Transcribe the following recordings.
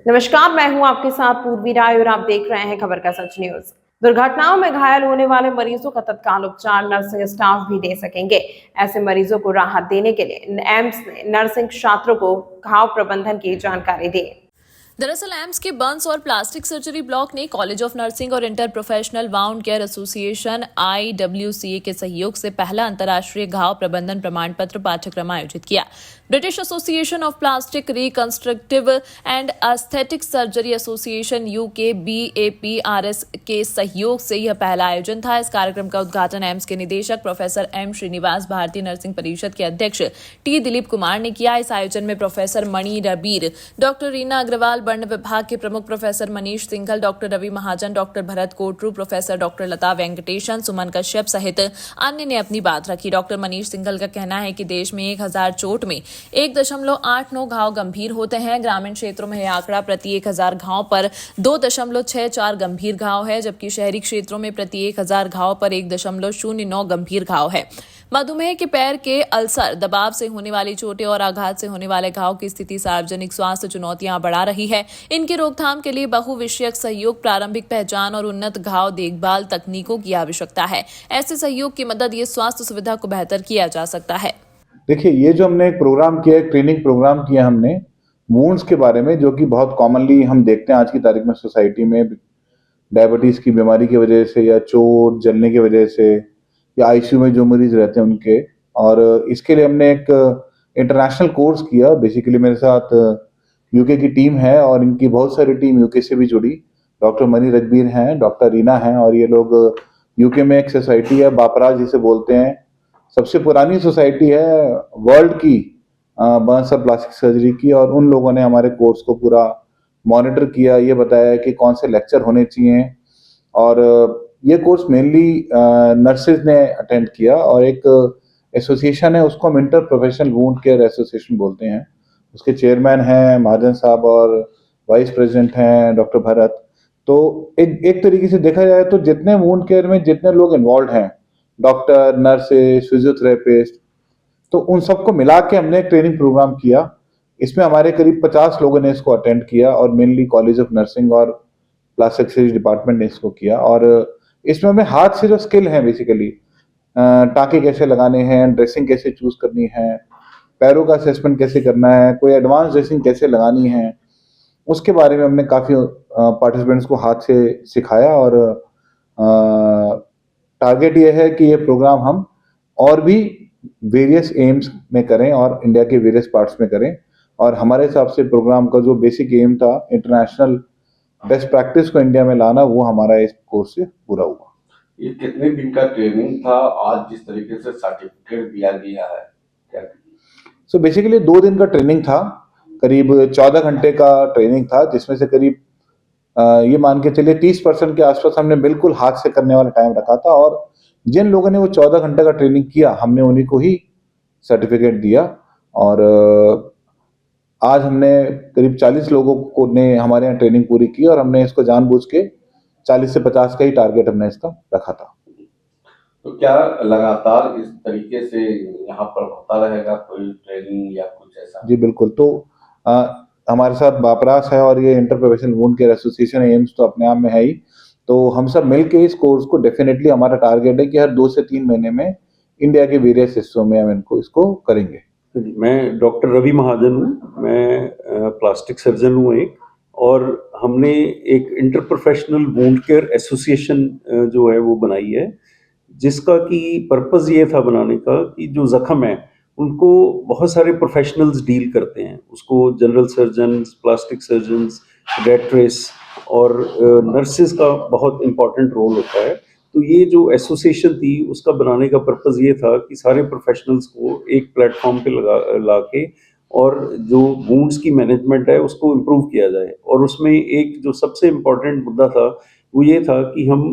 नमस्कार, मैं हूं आपके साथ पूर्वी राय और आप देख रहे हैं खबर का सच न्यूज। दुर्घटनाओं में घायल होने वाले मरीजों का तत्काल उपचार नर्सिंग स्टाफ भी दे सकेंगे। ऐसे मरीजों को राहत देने के लिए एम्स ने नर्सिंग छात्रों को घाव प्रबंधन की जानकारी दी। दरअसल एम्स के बर्न्स और प्लास्टिक सर्जरी ब्लॉक ने कॉलेज ऑफ नर्सिंग और inter professional wound care association IWCA के सहयोग से पहला अंतर्राष्ट्रीय घाव प्रबंधन प्रमाण पत्र पाठ्यक्रम आयोजित किया। British association of plastic reconstructive and aesthetic surgery association UK BAPRS के सहयोग से यह पहला आयोजन था। इस कार्यक्रम का उद्घाटन एम्स के निदेशक प्रोफेसर M श्रीनिवास, भारतीय नर्सिंग परिषद के अध्यक्ष T दिलीप कुमार ने किया। इस आयोजन में प्रोफेसर मणि रबीर, डॉक्टर रीना अग्रवाल, वर्ण विभाग के प्रमुख प्रोफेसर मनीष सिंघल, डॉक्टर रवि महाजन, doctor Bharat Kotru, professor doctor लता वेंकटेशन, सुमन कश्यप सहित अन्य ने अपनी बात रखी। डॉक्टर मनीष सिंघल का कहना है कि देश में 1000 चोट में 1.89 घाव गंभीर होते हैं। ग्रामीण क्षेत्रों में यह आंकड़ा प्रति 1000 घाव पर 2.64 गंभीर घाव है, जबकि शहरी क्षेत्रों में प्रति 1000 घाव पर 1.09 गंभीर घाव है। मधुमेह के पैर के अल्सर, दबाव से होने वाली चोटें और आघात से होने वाले घाव की स्थिति सार्वजनिक स्वास्थ्य चुनौतियां बढ़ा रही है। इनकी रोकथाम के लिए बहुविषयक सहयोग, प्रारंभिक पहचान और उन्नत घाव देखभाल तकनीकों की आवश्यकता है। ऐसे सहयोग की मदद ये स्वास्थ्य सुविधा को बेहतर किया जा सकता है। देखिए, ये जो हमने एक प्रोग्राम किया, एक ट्रेनिंग प्रोग्राम किया हमने वुंड्स के बारे में, जो कि बहुत कॉमनली हम देखते हैं आज की तारीख में सोसाइटी में, डायबिटीज की बीमारी की वजह से या चोट जलने की वजह से या आईसीयू में जो मरीज रहते हैं उनके। और इसके लिए हमने एक इंटरनेशनल कोर्स किया। बेसिकली मेरे साथ यूके की टीम है और इनकी बहुत सारी टीम यूके से भी जुड़ी। डॉक्टर मणि रजबीर हैं, डॉक्टर रीना हैं, और ये लोग यूके में एक सोसाइटी है बापराज जिसे बोलते हैं, सबसे पुरानी सोसाइटी है वर्ल्ड की बर्न्स और प्लास्टिक सर्जरी की। और उन लोगों ने हमारे कोर्स को पूरा मॉनिटर किया, ये बताया कि कौन से लेक्चर होने चाहिए। और ये कोर्स मेनली नर्सेज ने अटेंड किया, और एक एसोसिएशन है उसको हम inter professional wound care association बोलते हैं। उसके चेयरमैन हैं महाजन साहब और वाइस प्रेसिडेंट हैं डॉक्टर भरत। तो एक तरीके से देखा जाए तो जितने वुंड केयर में जितने लोग इन्वॉल्व हैं, डॉक्टर, नर्सेज, फिजियोथेरेपिस्ट, तो उन सबको मिला के हमने एक ट्रेनिंग प्रोग्राम किया। इसमें हमारे करीब 50 लोगों ने इसको अटेंड किया, और मेनली कॉलेज ऑफ नर्सिंग और प्लास्टिक सर्जरी डिपार्टमेंट ने इसको किया। और इसमें हमें हाथ से जो स्किल है, बेसिकली टाँके कैसे लगाने हैं, ड्रेसिंग कैसे चूज करनी है, पैरों का असेसमेंट कैसे करना है, कोई एडवांस ड्रेसिंग कैसे लगानी है, उसके बारे में हमने काफ़ी पार्टिसिपेंट्स को हाथ से सिखाया। और टारगेट ये है कि ये प्रोग्राम हम और भी वेरियस एम्स में करें और इंडिया के वेरियस पार्ट्स में करें। और हमारे हिसाब से प्रोग्राम का जो बेसिक एम था, इंटरनेशनल बेस्ट प्रैक्टिस को इंडिया में लाना, वो हमारा इस कोर्स से पूरा हुआ। ये कितने दिन का ट्रेनिंग था? आज जिस तरीके से सर्टिफिकेट दिया गया है, क्या? सो बेसिकली 2 दिन का ट्रेनिंग था, करीब 14 घंटे का ट्रेनिंग था, जिसमें से करीब ये मान के चलिए 30% के आसपास हमने बिल्कुल हाथ से करने वाला टाइम रखा था। और जिन लोगों ने वो 14 घंटे का ट्रेनिंग किया, हमने उन्हीं को ही सर्टिफिकेट दिया। और आज हमने करीब 40 लोगों को ने हमारे यहाँ ट्रेनिंग पूरी की, और हमने इसको जानबूझ के 40 से 50 का ही टारगेट हमने इसका रखा था। तो क्या लगातार इस तरीके से यहाँ पर होता रहेगा कोई ट्रेनिंग या कुछ ऐसा? जी बिल्कुल। तो हमारे साथ बापरास है और ये inter professional wound care association AIIMS तो अपने आप में है ही। तो हम सब मिलके इस कोर्स को, डेफिनेटली हमारा टारगेट है कि हर 2 से 3 महीने में इंडिया के वेरियस हिस्सों में हम इसको करेंगे। मैं डॉक्टर रवि महाजन हूँ, मैं प्लास्टिक सर्जन हूँ एक, और हमने एक inter professional wound care association जो है वो बनाई है, जिसका कि पर्पस ये था बनाने का कि जो जख्म है उनको बहुत सारे प्रोफेशनल्स डील करते हैं, उसको जनरल सर्जन्स, प्लास्टिक सर्जन्स, पेडियाट्रिस्ट और नर्सेज का बहुत इम्पॉर्टेंट रोल होता है। तो ये जो एसोसिएशन थी उसका बनाने का पर्पस ये था कि सारे प्रोफेशनल्स को एक प्लेटफॉर्म पे ला के और जो वुंड्स की मैनेजमेंट है उसको इम्प्रूव किया जाए। और उसमें एक जो सबसे इम्पॉर्टेंट मुद्दा था वो ये था कि हम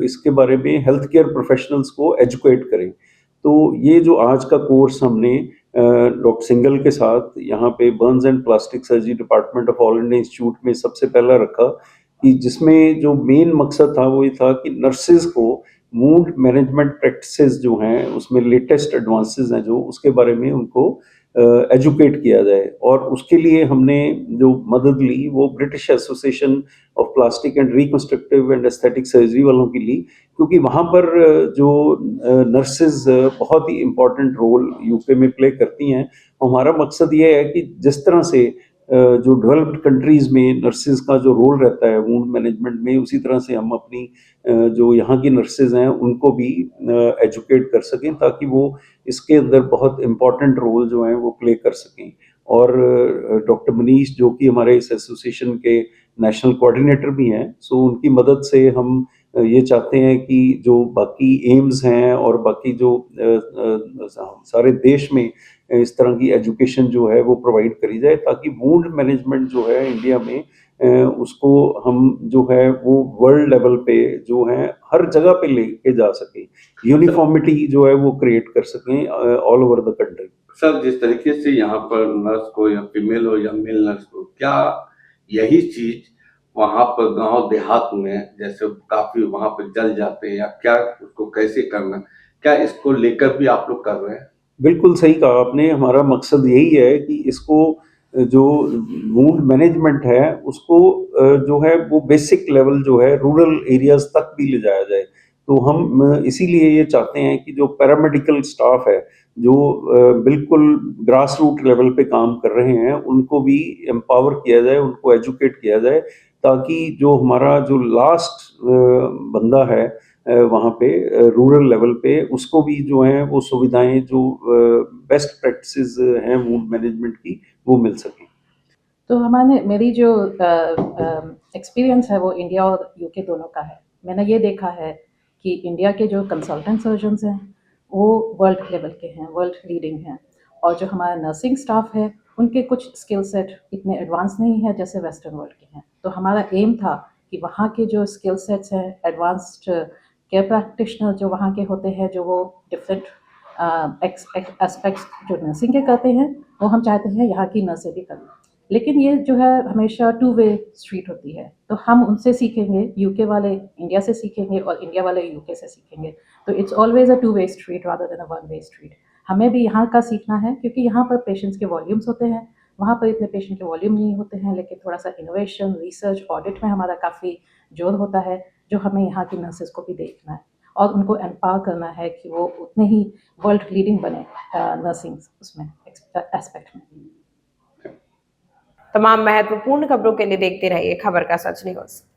इसके बारे में हेल्थ केयर प्रोफेशनल्स को एजुकेट करें। तो ये जो आज का कोर्स हमने डॉक्टर सिंघल के साथ यहाँ पे Burns and plastic surgery department of all India institute में सबसे पहला रखा, कि जिसमें जो मेन मकसद था वो ये था कि नर्सेज को वुंड मैनेजमेंट प्रैक्टिसेस जो हैं उसमें लेटेस्ट एडवांसेस हैं जो, उसके बारे में उनको एजुकेट किया जाए। और उसके लिए हमने जो मदद ली वो British association of plastic and reconstructive and aesthetic surgery वालों की ली, क्योंकि वहाँ पर जो नर्सेज बहुत ही इम्पोर्टेंट रोल यूके में प्ले करती हैं। हमारा मकसद ये है कि जिस तरह से जो डेवलप्ड कंट्रीज़ में नर्सेज का जो रोल रहता है वुंड मैनेजमेंट में, उसी तरह से हम अपनी जो यहाँ की नर्सेज हैं उनको भी एजुकेट कर सकें, ताकि वो इसके अंदर बहुत इम्पोर्टेंट रोल जो हैं वो प्ले कर सकें। और डॉक्टर मनीष जो कि हमारे इस एसोसिएशन के नेशनल कोऑर्डिनेटर भी हैं, सो उनकी मदद से हम ये चाहते हैं कि जो बाकी एम्स हैं और बाकी जो सारे देश में इस तरह की एजुकेशन जो है वो प्रोवाइड करी जाए, ताकि वुंड मैनेजमेंट जो है इंडिया में उसको हम जो है वो वर्ल्ड लेवल पे जो है हर जगह पे लेके जा सकें, यूनिफॉर्मिटी जो है वो क्रिएट कर सकें all over the country. Sir, जिस तरीके से यहाँ पर नर्स को या फीमेल हो या मेल नर्स को, क्या यही चीज वहाँ पर गांव देहात में जैसे काफी वहाँ पर जल जाते हैं, या क्या उसको कैसे करना, क्या इसको लेकर भी आप लोग कर रहे हैं? बिल्कुल सही कहा आपने। हमारा मकसद यही है कि इसको जो वुंड मैनेजमेंट है उसको जो है वो बेसिक लेवल जो है रूरल एरियाज तक भी ले जाया जाए। तो हम इसीलिए ये चाहते हैं कि जो पैरामेडिकल स्टाफ है जो बिल्कुल ग्रास रूट लेवल पे काम कर रहे हैं उनको भी एम्पावर किया जाए, उनको एजुकेट किया जाए, ताकि जो हमारा जो लास्ट बंदा है वहाँ पे रूरल लेवल पे उसको भी जो है वो सुविधाएं जो बेस्ट प्रैक्टिसेस हैं वुंड मैनेजमेंट की वो मिल सकें। तो मेरी जो एक्सपीरियंस है वो इंडिया और यूके दोनों का है। मैंने ये देखा है कि इंडिया के जो कंसल्टेंट सर्जन्स हैं वो वर्ल्ड लेवल के हैं, वर्ल्ड लीडिंग हैं, और जो हमारा नर्सिंग स्टाफ है उनके कुछ स्किल सेट इतने एडवांस नहीं है जैसे वेस्टर्न वर्ल्ड के हैं। तो हमारा एम था कि वहाँ के जो स्किल सेट्स हैं, एडवांस्ड केयर प्रैक्टिशनर जो वहाँ के होते हैं, जो वो डिफरेंट एस्पेक्ट्स जो नर्सिंग के करते हैं, वो हम चाहते हैं यहाँ की नर्सें भी करें। लेकिन ये जो है हमेशा टू वे स्ट्रीट होती है, तो हम उनसे सीखेंगे, यूके वाले इंडिया से सीखेंगे और इंडिया वाले यूके से सीखेंगे। तो it's always a two way street rather than a one way street. हमें भी यहाँ का सीखना है, क्योंकि यहाँ पर पेशेंट्स के वॉल्यूम्स होते हैं, वहाँ पर इतने पेशेंट के वॉल्यूम नहीं होते हैं, लेकिन थोड़ा सा इनोवेशन, रिसर्च, ऑडिट में हमारा काफ़ी जोर होता है, जो हमें यहाँ की नर्सेज को भी देखना है और उनको एम्पावर करना है कि वो उतने ही वर्ल्ड लीडिंग बने नर्सिंग उसमें एस्पेक्ट में। तमाम महत्वपूर्ण खबरों के लिए देखते रहिए खबर का सच न्यूज।